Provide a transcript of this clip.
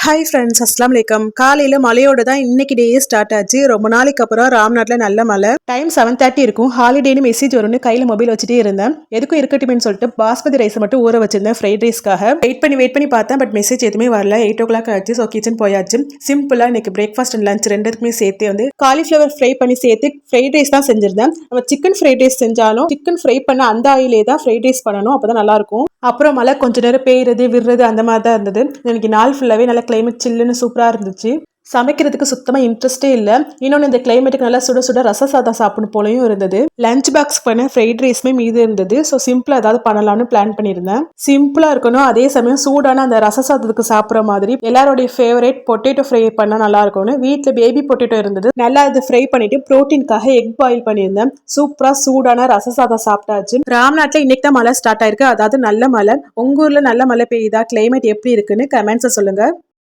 Hi friends, அஸ்லாம் வலைக்கம். காலையில் மழையோட தான் இன்னைக்கு டேயே ஸ்டார்ட் ஆச்சு. ரொம்ப நாளைக்கு அப்புறம் ராம்நாட்டில் நல்ல மழை. டைம் 7:30 இருக்கும். ஹாலிடேன்னு மெசேஜ் வரும்னு கையில் மொபைல் வச்சுட்டே இருந்தேன். எதுக்கும் இருக்கட்டுமேனு சொல்லிட்டு பாஸ்மதி ரைஸ் மட்டும் ஊற வச்சிருந்தேன் ஃப்ரைட் ரைஸ்க்காக. வெயிட் பண்ணி பார்த்தேன், பட் மெசேஜ் எதுவுமே வரல. 8 o'clock ஆச்சு. ஸோ கிச்சன் போயாச்சு. சிம்பிளாக இன்னைக்கு பிரேக்ஃபாஸ்ட் அண்ட் லஞ்ச் ரெண்டுக்குமே சேர்த்து வந்து காலிஃப்ளவர் ஃப்ரை பண்ணி சேர்த்து ஃப்ரைட் ரைஸ் தான் செஞ்சிருந்தேன். நம்ம சிக்கன் ஃப்ரைட் ரைஸ் செஞ்சாலும் சிக்கன் ஃப்ரை பண்ண அந்த ஆயிலே தான் ஃப்ரைட் ரைஸ் பண்ணணும், அப்போ தான் நல்லாயிருக்கும். அப்புறம் மழை கொஞ்ச நேரம் பெய்யுறது விடுறது அந்த மாதிரி தான் இருந்தது. எனக்கு நாள் ஃபுல்லாகவே நல்லா கிளைமேட் சில்லுன்னு சூப்பராக இருந்துச்சு. சமைக்கிறதுக்கு சுத்தமாக இன்ட்ரெஸ்டே இல்லை. இன்னொன்று இந்த கிளைமேட்டுக்கு நல்லா சுட சுட ரச சாதம் சாப்பிடணும் போலையும் இருந்தது. லஞ்ச் பாக்ஸ் பண்ண ஃப்ரைட் ரைஸ்மே மீது இருந்தது. ஸோ சிம்பிளாக ஏதாவது பண்ணலாம்னு பிளான் பண்ணியிருந்தேன். சிம்பிளாக இருக்கணும், அதே சமயம் சூடான அந்த ரச சாதத்துக்கு சாப்பிட்ற மாதிரி எல்லாரோடைய ஃபேவரேட் பொட்டேட்டோ ஃப்ரை பண்ணால் நல்லா இருக்கும்னு வீட்டில் பேபி பொட்டேட்டோ இருந்தது. நல்லா இது ஃப்ரை பண்ணிட்டு ப்ரோட்டீனுக்காக எக் பாயில் பண்ணியிருந்தேன். சூப்பராக சூடான ரச சாதம் சாப்பிட்டாச்சு. ராம்நாட்டில் இன்னைக்கு தான் மழை ஸ்டார்ட் ஆயிருக்கு, அதாவது நல்ல மழை. உங்க ஊரில் நல்ல மழை பெய்யுதா? கிளைமேட் எப்படி இருக்குன்னு கமெண்ட்ஸை சொல்லுங்க.